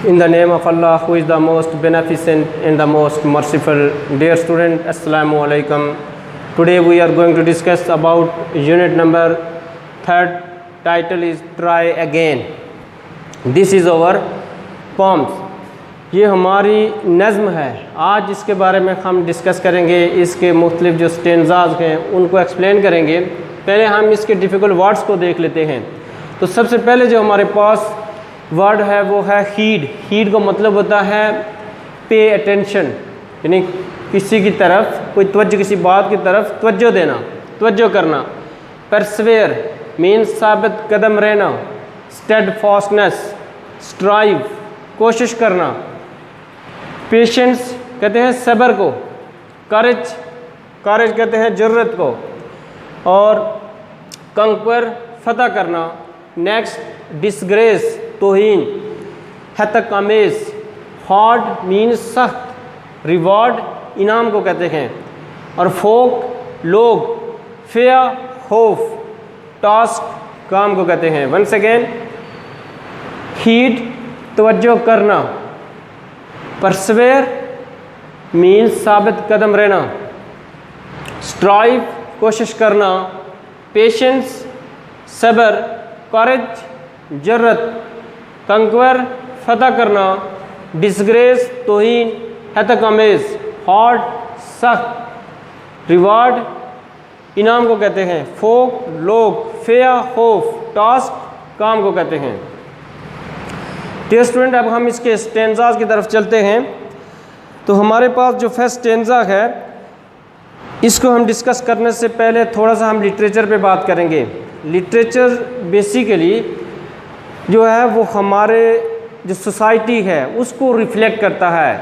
In the name of Allah, who is the most beneficent and the most merciful. Dear student, Assalamu alaikum. Today we are going to discuss about unit number 3rd. Title is Try Again. This is our poems. ये हमारी नज़्म है. आज इसके बारे में हम discuss करेंगे. इसके मुख्तलिफ जो स्टेंजाज हैं उनको एक्सप्लेन करेंगे. पहले हम इसके डिफ़िकल्ट वर्ड्स को देख लेते हैं. तो सबसे पहले जो हमारे पास वर्ड है वो है हीड. हीड का मतलब होता है पे अटेंशन, यानी किसी की तरफ कोई तवज्जो, किसी बात की तरफ तवज्जो देना, तवज्जो करना. परसवेयर मीन्स साबित कदम रहना. स्टेडफास्टनेस, स्ट्राइव कोशिश करना. पेशेंस कहते हैं सब्र को. करेज, करेज कहते हैं जुर्रत को. और कंक्वर फतह करना. नेक्स्ट डिसग्रेस तोहीन. हतक अमेज, हार्ड मीन्स सख्त. रिवॉर्ड इनाम को कहते हैं. और फोक लोग. फेयर होफ, टास्क काम को कहते हैं. वंस अगेन हीड तवज्जो करना. परसवेयर मीन्स साबित कदम रहना. स्ट्राइव कोशिश करना. पेशेंस सब्र. करेज जर्रत. कंक्वर फतह करना. डिसग्रेस तोहीन. हतक अमेज हार्ड सख्त. रिवार्ड इनाम को कहते हैं. फोक लोग. फेयर होफ, टास्क काम को कहते हैं. डियर स्टूडेंट, अब हम इसके स्टेंजाज की तरफ चलते हैं. तो हमारे पास जो फर्स्ट स्टेंजा है इसको हम डिस्कस करने से पहले थोड़ा सा हम लिटरेचर पे बात करेंगे. लिटरेचर बेसिकली जो है वो हमारे जो सोसाइटी है उसको रिफ्लेक्ट करता है,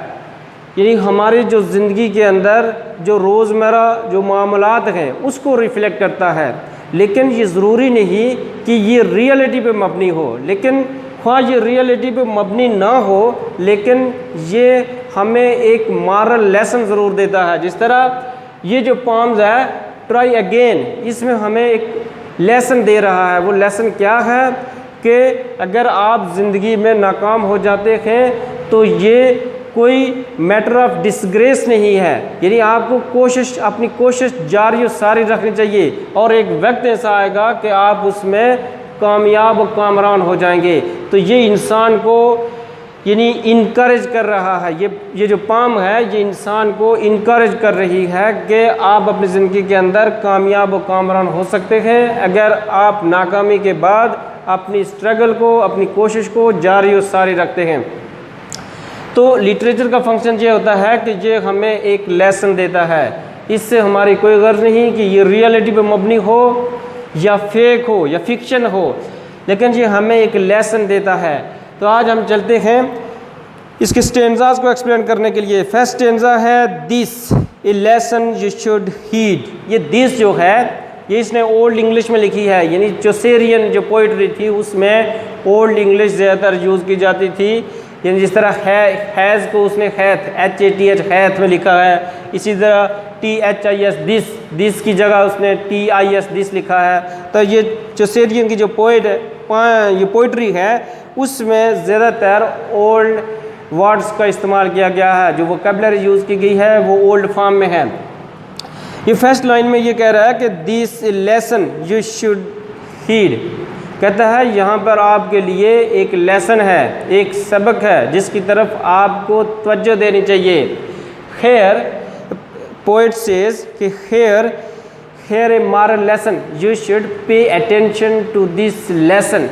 यानी हमारी जो ज़िंदगी के अंदर जो रोज़मर्रा जो मामलात हैं उसको रिफ्लेक्ट करता है. लेकिन ये ज़रूरी नहीं कि ये रियलिटी पे मबनी हो. लेकिन हाँ, ये रियलिटी पे मबनी ना हो लेकिन ये हमें एक मॉरल लेसन ज़रूर देता है. जिस तरह ये जो पोम्स है ट्राई अगेन, इसमें हमें एक लेसन दे रहा है. वो लेसन क्या है कि अगर आप ज़िंदगी में नाकाम हो जाते हैं तो ये कोई मैटर ऑफ डिसग्रेस नहीं है, यानी आपको कोशिश, अपनी कोशिश जारी और सारी रखनी चाहिए. और एक वक्त ऐसा आएगा कि आप उसमें कामयाब और कामरान हो जाएंगे. तो ये इंसान को यानी इनकरेज कर रहा है. ये जो पाम है ये इंसान को इनकरेज कर रही है कि आप अपनी ज़िंदगी के अंदर कामयाब और कामरान हो सकते हैं अगर आप नाकामी के बाद अपनी स्ट्रगल को, अपनी कोशिश को जारी और सारी रखते हैं. तो लिटरेचर का फंक्शन ये होता है कि ये हमें एक लेसन देता है. इससे हमारी कोई गर्ज नहीं कि ये रियलिटी पे मबनी हो या फेक हो या फिक्शन हो, लेकिन ये हमें एक लेसन देता है. तो आज हम चलते हैं इसके स्टेंजाज को एक्सप्लेन करने के लिए. फर्स्ट स्टेंजा है this a lesson you should heed. ये दिस जो है ये इसने ओल्ड इंग्लिश में लिखी है, यानी चौसेरियन जो पोइट्री थी उसमें ओल्ड इंग्लिश ज़्यादातर यूज़ की जाती थी. यानी जिस तरह हैज़ को उसने हैथ, HATH हैथ में लिखा है, इसी तरह THIS दिस की जगह उसने TIS दिस लिखा है. तो ये चौसेरियन की जो ये पोइट्री है उसमें ज़्यादातर ओल्ड वर्ड्स का इस्तेमाल किया गया है. जो वोकैबुलरी यूज़ की गई है वो ओल्ड फॉर्म में है. ये फर्स्ट लाइन में ये कह रहा है कि this lesson you should heed. कहता है यहाँ पर आपके लिए एक लेसन है, एक सबक है जिसकी तरफ आपको तवज्जो देनी चाहिए. हेयर पोइट सेज कि here a moral lesson you should pay attention to this lesson.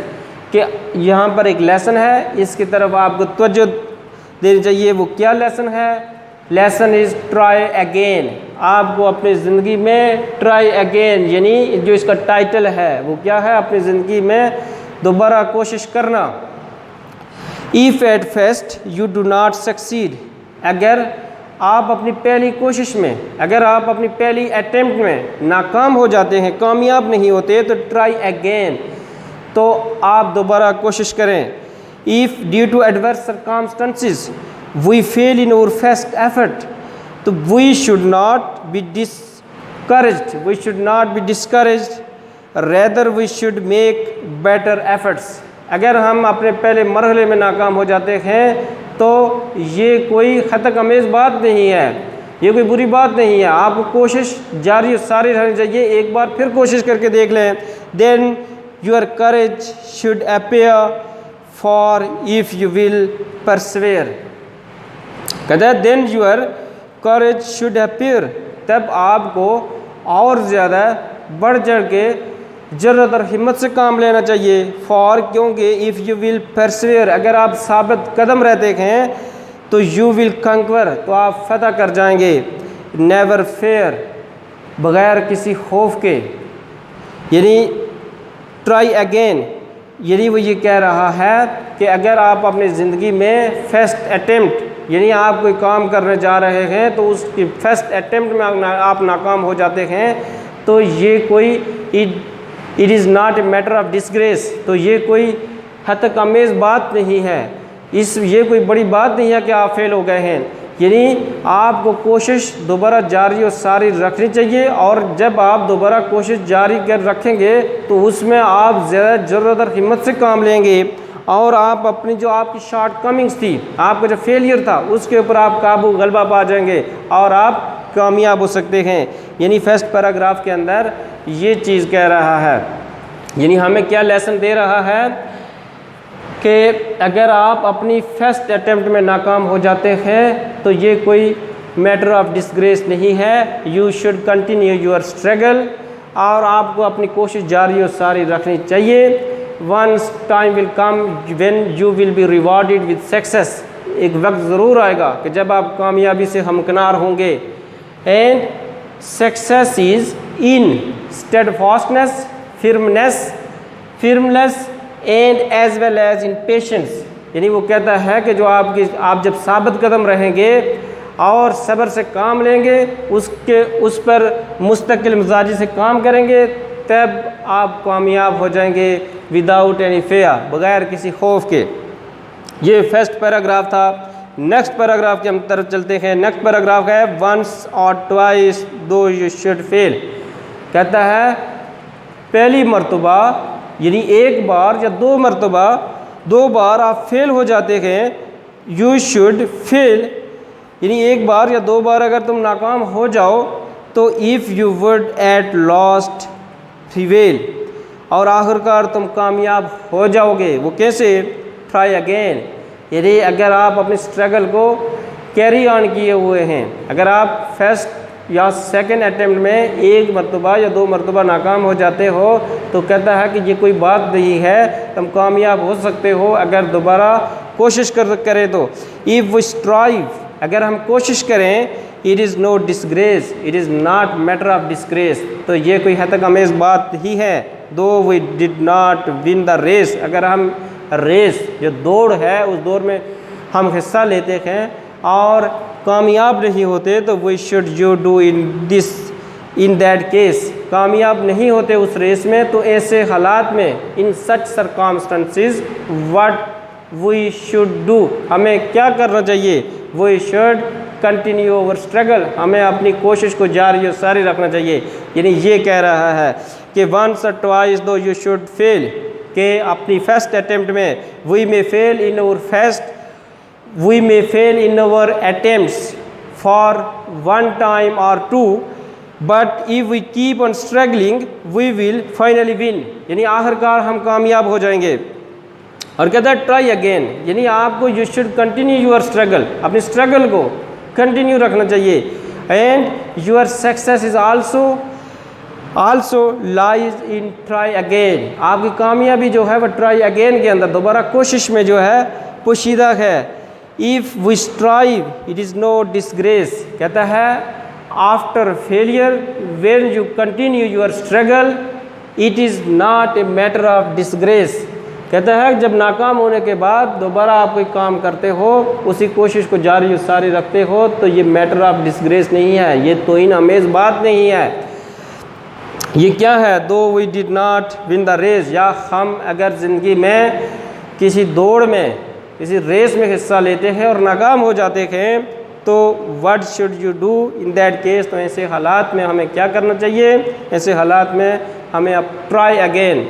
कि यहाँ पर एक लेसन है, इसकी तरफ आपको तवज्जो देनी चाहिए. वो क्या लेसन है? Lesson is try again. आपको अपनी ज़िंदगी में ट्राई अगेन, यानी जो इसका टाइटल है वो क्या है? अपनी ज़िंदगी में दोबारा कोशिश करना. If at first you do not succeed. अगर आप अपनी पहली कोशिश में, अगर आप अपनी पहली अटेम्प्ट में नाकाम हो जाते हैं, कामयाब नहीं होते, तो ट्राई अगेन, तो आप दोबारा कोशिश करें. If due to adverse circumstances we fail in our first effort, तो we should not be discouraged. We should not be discouraged. Rather we should make better efforts. अगर हम अपने पहले मरहले में नाकाम हो जाते हैं तो ये कोई ख़तक अमेज़ बात नहीं है, ये कोई बुरी बात नहीं है। आपको कोशिश जारी सारी रहनी चाहिए। एक बार फिर कोशिश करके देख लें। Then your courage should appear for if you will persevere. कहता है then your courage should appear, तब आपको और ज़्यादा बढ़ चढ़ के जरूरत और हिम्मत से काम लेना चाहिए। फॉर क्योंकि इफ़ यू विल परसवेयर, अगर आप साबित कदम रहते हैं तो यू विल कंक्वर, तो आप फतह कर जाएंगे। नेवर फेयर, बग़ैर किसी खौफ के, यानी ट्राई अगेन, यानी वो ये कह रहा है कि अगर आप अपनी ज़िंदगी में फर्स्ट अटेम्प्ट, यानी आप कोई काम करने जा रहे हैं तो उसकी फर्स्ट अटेम्प्ट में आप नाकाम हो जाते हैं तो ये कोई it is not a matter of disgrace, तो ये कोई हतक अमेज़ बात नहीं है। ये कोई बड़ी बात नहीं है कि आप फेल हो गए हैं। यानी आपको कोशिश दोबारा जारी और सारी रखनी चाहिए, और जब आप दोबारा कोशिश जारी कर रखेंगे तो उसमें आप ज़्यादा ज़रूरत और हिम्मत से काम लेंगे, और आप अपनी जो आपकी शॉर्ट कमिंग्स थी, आपका जो फेलियर था, उसके ऊपर आप काबू गलबा पा जाएंगे और आप कामयाब हो सकते हैं। यानी फर्स्ट पैराग्राफ के अंदर ये चीज़ कह रहा है, यानी हमें क्या लेसन दे रहा है कि अगर आप अपनी फर्स्ट अटेम्प्ट में नाकाम हो जाते हैं तो ये कोई मैटर ऑफ डिसग्रेस नहीं है। You should continue your struggle, और आपको अपनी कोशिश जारी और सारी रखनी चाहिए। Once time will come when you will be rewarded with success, एक वक्त ज़रूर आएगा कि जब आप कामयाबी से हमकिनार होंगे। And success is in steadfastness, firmness and as well as in patience, यानी वो कहता है कि जो आप जब साबित कदम रहेंगे और सब्र से काम लेंगे, उस पर मुस्तकिल मिजाजी से काम करेंगे, तब आप कामयाब हो जाएंगे विदाउट एनी फेयर, बग़ैर किसी खौफ के। ये फर्स्ट पैराग्राफ था। नेक्स्ट पैराग्राफ के हम तरफ चलते हैं। नेक्स्ट पैराग्राफ है वंस और ट्वाइस दो यू शुड फेल। कहता है पहली मरतबा, यानी एक बार या दो मरतबा, दो बार आप फेल हो जाते हैं। यू शुड फेल, यानी एक बार या दो बार अगर तुम नाकाम हो जाओ तो if you would at last prevail, और आखिरकार तुम कामयाब हो जाओगे। वो कैसे? ट्राई अगेन, यानी अगर आप अपने स्ट्रगल को कैरी ऑन किए हुए हैं, अगर आप फर्स्ट या सेकंड अटेम्प्ट में एक मरतबा या दो मरतबा नाकाम हो जाते हो तो कहता है कि ये कोई बात नहीं है, तुम कामयाब हो सकते हो अगर दोबारा कोशिश करें तो। इफ़ वी स्ट्राइव, अगर हम कोशिश करें, it is no disgrace, it is not matter of disgrace, तो ये कोई हद तक अमेज़ बात ही है। Though we did not win the race, अगर हम रेस जो दौड़ है उस दौड़ में हम हिस्सा लेते हैं और कामयाब नहीं होते तो we should you do in that case, कामयाब नहीं होते उस रेस में तो ऐसे हालात में, in such circumstances what we should do, हमें क्या करना चाहिए? We should continue our struggle, हमें अपनी कोशिश को जारी और सारी रखना चाहिए। यानी ये कह रहा है कि वंस और ट्वाइस दो यू शुड फेल, के अपनी फर्स्ट अटेम्प्ट में we may fail in our attempts for one time और two, but if we keep on struggling we will finally win, यानी आखिरकार हम कामयाब हो जाएंगे। और कहता है ट्राई अगेन, यानी आपको you should continue your struggle, अपनी स्ट्रगल को कंटिन्यू रखना चाहिए। And your success is also lies in try again, आपकी कामयाबी जो है वह ट्राई अगेन के अंदर, दोबारा कोशिश में जो है पोशीदा है। If we strive it is no disgrace, कहता है after failure when you continue your struggle it is not a matter of disgrace, कहता है जब नाकाम होने के बाद दोबारा आप कोई काम करते हो, उसी कोशिश को जारी सारी रखते हो तो ये मैटर ऑफ डिसग्रेस नहीं है, ये तो इन अमेज़ बात नहीं है। ये क्या है? Though we did not win the race, या हम अगर ज़िंदगी में किसी दौड़ में, किसी रेस में हिस्सा लेते हैं और नाकाम हो जाते हैं तो what should you do in that case, तो ऐसे हालात में हमें क्या करना चाहिए? ऐसे हालात में हमें अब ट्राई अगेन,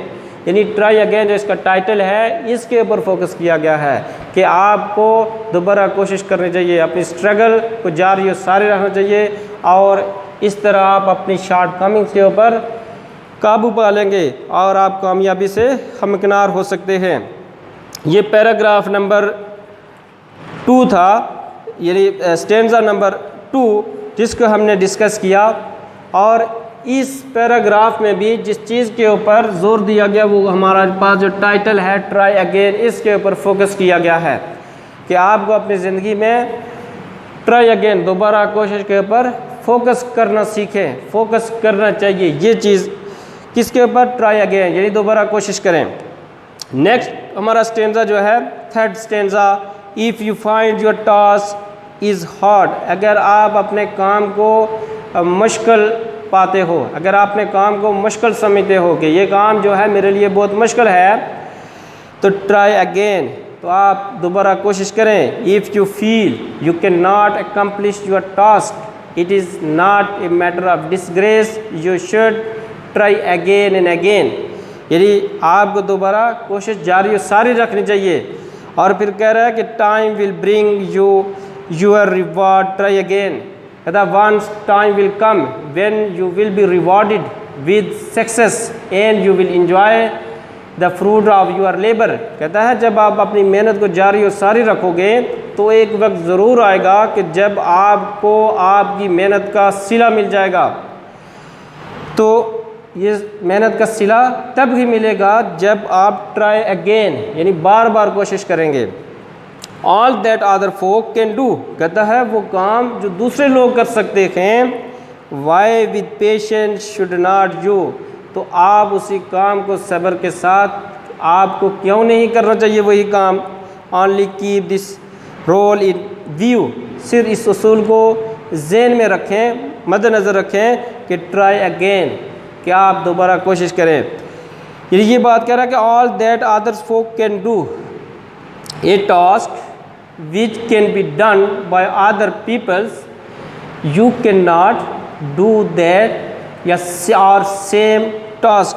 यानी ट्राई अगेन जो इसका टाइटल है इसके ऊपर फोकस किया गया है कि आपको दोबारा कोशिश करनी चाहिए, अपनी स्ट्रगल को जारी और सारी रखना चाहिए और इस तरह आप अपनी शॉर्टकमिंग्स के ऊपर काबू पा लेंगे और आप कामयाबी से हमकिनार हो सकते हैं। ये पैराग्राफ नंबर 2 था, यानी स्टेंजा नंबर 2 जिसको हमने डिस्कस किया। और इस पैराग्राफ में भी जिस चीज़ के ऊपर जोर दिया गया वो हमारा पास जो टाइटल है ट्राई अगेन, इसके ऊपर फोकस किया गया है कि आपको अपनी ज़िंदगी में ट्राई अगेन दोबारा कोशिश के ऊपर फोकस करना सीखें, फोकस करना चाहिए। ये चीज़ किसके ऊपर? ट्राई अगेन, यानी दोबारा कोशिश करें। नेक्स्ट हमारा स्टेंजा जो है third stanza, if you find your task is hard, अगर आप अपने काम को मुश्किल पाते हो, अगर आप अपने काम को मुश्किल समझते हो कि ये काम जो है मेरे लिए बहुत मुश्किल है, तो ट्राई अगेन, तो आप दोबारा कोशिश करें। If you feel you can not accomplish your task it is not a matter of disgrace, you should try again and again, यानी आपको दोबारा कोशिश जारी और सारी रखनी चाहिए। और फिर कह रहा है कि time will bring you your reward, try again, कहता once time will come when you will be rewarded with success and you will enjoy the fruit of your labour, कहता है जब आप अपनी मेहनत को जारी और सारी रखोगे तो एक वक्त ज़रूर आएगा कि जब आपको आपकी मेहनत का सिला मिल जाएगा। तो ये मेहनत का सिला तब ही मिलेगा जब आप ट्राई अगेन, यानी बार बार कोशिश करेंगे। All that other folk can do, कहता है वो काम जो दूसरे लोग कर सकते हैं, why with patience should not you, तो आप उसी काम को सब्र के साथ आपको क्यों नहीं करना चाहिए वही काम। Only keep this role in view, सिर्फ इस उसूल को ज़हन में रखें, मद्देनज़र रखें कि ट्राई अगेन, कि आप दोबारा कोशिश करें। ये बात कह रहा है कि all that others folk can do a task which can be done by other peoples, you can not do that या और सेम टास्क,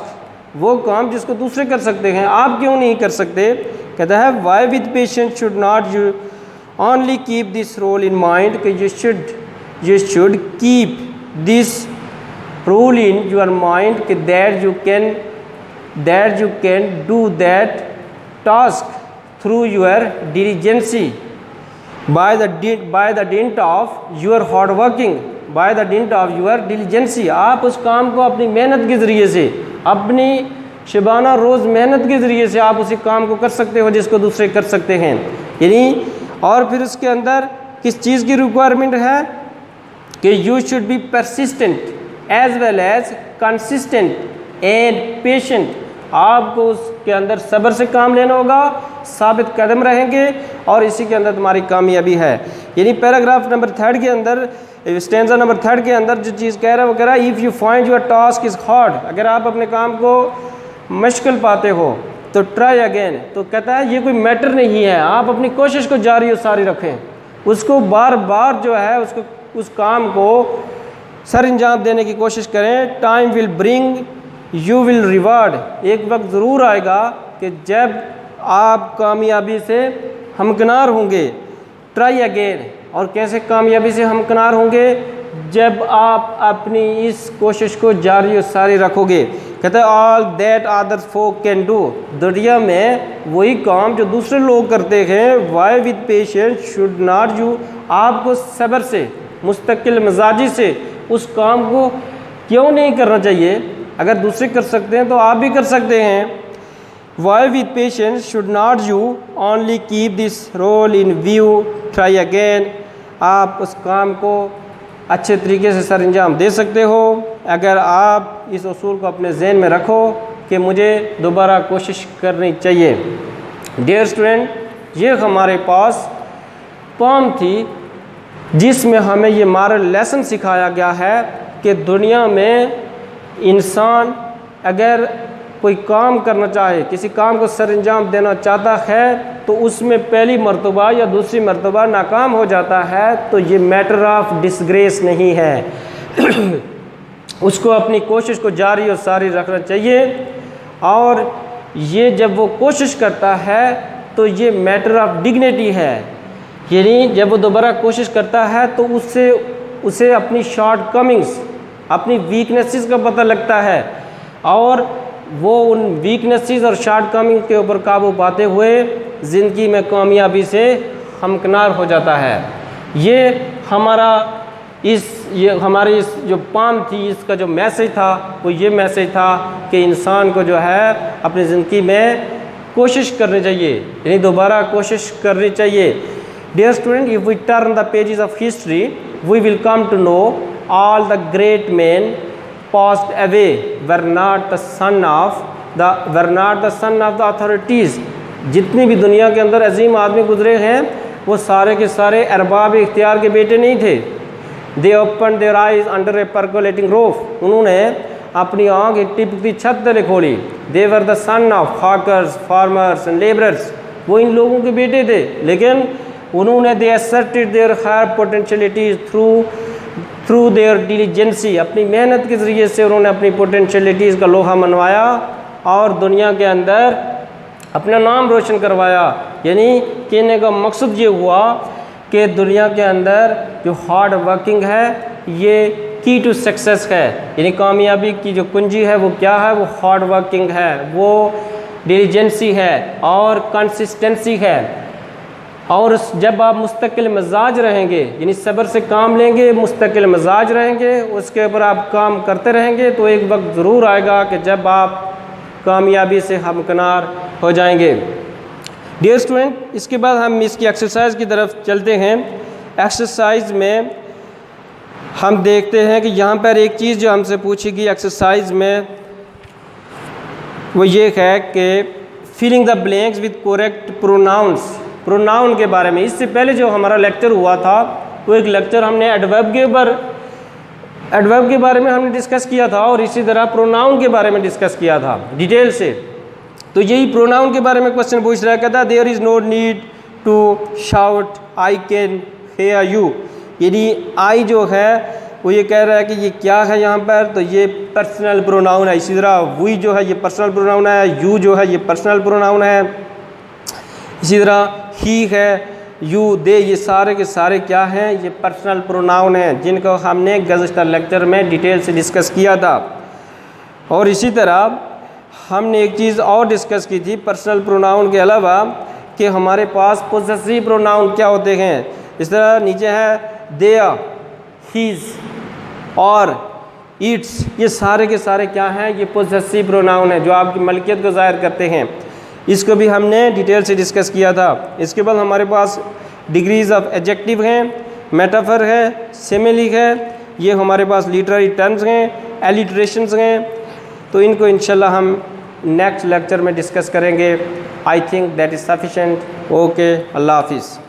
वो काम जिसको दूसरे कर सकते हैं आप क्यों नहीं कर सकते। कहता है why with patience should not you only keep this role in mind, कि you should keep this rule in your mind कि that you can do that task through your diligence by the dint of your hard working, by the dint of your diligence, आप उस काम को अपनी मेहनत के ज़रिए से, अपनी शबाना रोज़ मेहनत के ज़रिए से आप उसी काम को कर सकते हो जिसको दूसरे कर सकते हैं। यानी और फिर उसके अंदर किस चीज़ की रिक्वायरमेंट है कि you should be persistent as well as consistent and patient, आपको उसके अंदर सब्र से काम लेना होगा, साबित कदम रहेंगे और इसी के अंदर तुम्हारी कामयाबी है। यानी पैराग्राफ नंबर 3 के अंदर, स्टेंजा नंबर 3 के अंदर जो चीज़ कह रहा है वो कह रहा है if you find your task is hard, अगर आप अपने काम को मुश्किल पाते हो तो ट्राई अगेन, तो कहता है ये कोई मैटर नहीं है, आप अपनी कोशिश को जारी और सारी रखें, उसको बार बार जो है उसको उस काम को सर अंजाम देने की कोशिश करें। Time will bring you will reward, एक वक्त ज़रूर आएगा कि जब आप कामयाबी से हमकिनार होंगे। ट्राई अगेन, और कैसे कामयाबी से हमकिनार होंगे? जब आप अपनी इस कोशिश को जारी और सारी रखोगे। कहते हैं all that others folk can do, दुनिया में वही काम जो दूसरे लोग करते हैं, why with patience should not you, आपको सब्र से, मुस्तकिल मिजाजी से उस काम को क्यों नहीं करना चाहिए? अगर दूसरे कर सकते हैं तो आप भी कर सकते हैं। Why with patience should not you only keep this role in view, try again, आप उस काम को अच्छे तरीके से सर अंजाम दे सकते हो अगर आप इस उसूल को अपने जहन में रखो कि मुझे दोबारा कोशिश करनी चाहिए। डियर स्टूडेंट, ये हमारे पास पोम थी जिसमें हमें ये मॉरल लेसन सिखाया गया है कि दुनिया में इंसान अगर कोई काम करना चाहे, किसी काम को सर अंजाम देना चाहता है तो उसमें पहली मर्तबा या दूसरी मर्तबा नाकाम हो जाता है तो ये मैटर ऑफ डिसग्रेस नहीं है। उसको अपनी कोशिश को जारी और सारी रखना चाहिए और ये जब वो कोशिश करता है तो ये मैटर ऑफ डिग्निटी है, यानी जब वो दोबारा कोशिश करता है तो उसे अपनी शॉर्ट कमिंग्स, अपनी वीकनेसेस का पता लगता है और वो उन वीकनेसेस और शॉर्ट कमिंग के ऊपर काबू पाते हुए ज़िंदगी में कामयाबी से हमकिनार हो जाता है। ये हमारी इस जो पाम थी, इसका जो मैसेज था वो ये मैसेज था कि इंसान को जो है अपनी ज़िंदगी में कोशिश करनी चाहिए, यानी दोबारा कोशिश करनी चाहिए। Dear student, if we turn the pages of history we will come to know all the great men passed away were not the son of the authorities। जितनी भी दुनिया के अंदर अजीम आदमी गुजरे हैं वो सारे के सारे अरबाब इख्तियार के बेटे नहीं थे। They opened their eyes under a percolating roof। उन्होंने अपनी आँख एक टिपकती छत तले खोली। They were the son of hawkers, farmers and laborers। वो इन लोगों के बेटे थे, लेकिन उन्होंने they asserted their higher potentialities through their diligency. अपनी मेहनत के ज़रिए से उन्होंने अपनी पोटेंशलिटीज़ का लोहा मनवाया और दुनिया के अंदर अपना नाम रोशन करवाया। यानी कहने का मकसद ये हुआ कि दुनिया के अंदर जो हार्ड वर्किंग है ये की टू सक्सेस है, यानी कामयाबी की जो कुंजी है वो क्या है, वो हार्ड वर्किंग है, वो डिलीजेंसी है और कंसिस्टेंसी है। और जब आप मुस्तकिल मिजाज रहेंगे, यानी सब्र से काम लेंगे, मुस्तकिल मिजाज रहेंगे, उसके ऊपर आप काम करते रहेंगे तो एक वक्त ज़रूर आएगा कि जब आप कामयाबी से हमकिनार हो जाएंगे। डियर स्टूडेंट, इसके बाद हम इसकी एक्सरसाइज की तरफ चलते हैं। एक्सरसाइज में हम देखते हैं कि यहाँ पर एक चीज़ जो हमसे पूछी गई एक्सरसाइज में वो ये है कि filling the blanks with correct pronouns. Pronoun के बारे में इससे पहले जो हमारा लेक्चर हुआ था वो एक लेक्चर हमने एडवर्ब के बारे में हमने डिस्कस किया था और इसी तरह प्रोनाउन के बारे में डिस्कस किया था डिटेल से। तो यही प्रोनाउन के बारे में क्वेश्चन पूछ रहा है, कहता there is no need to shout I can hear you. यानी आई जो है वो ये कह रहा है कि ये क्या है यहाँ पर, तो ये पर्सनल प्रोनाउन है। इसी तरह वी जो है ये पर्सनल प्रोनाउन है, यू जो है ये पर्सनल प्रोनाउन है, इसी तरह ही है, यू, दे, ये सारे के सारे क्या हैं, ये पर्सनल प्रोनाउन हैं जिनको हमने गुज़श्ता लेक्चर में डिटेल से डिस्कस किया था। और इसी तरह हमने एक चीज़ और डिस्कस की थी पर्सनल प्रोनाउन के अलावा कि हमारे पास पोजेसिव प्रोनाउन क्या होते हैं। इस तरह नीचे है देयर, हीज़ और इट्स, ये सारे के सारे क्या हैं, ये पोजेसिव प्रोनाउन है जो आपकी मलकियत को ज़ाहिर करते हैं। इसको भी हमने डिटेल से डिस्कस किया था। इसके बाद हमारे पास डिग्रीज ऑफ एडजेक्टिव हैं, मेटाफर है, सिमिली है, ये हमारे पास लिटरेरी टर्म्स हैं, एलिट्रेशंस हैं। तो इनको इंशाल्लाह हम नेक्स्ट लेक्चर में डिस्कस करेंगे। I think that is sufficient. Okay, Allah हाफिज़।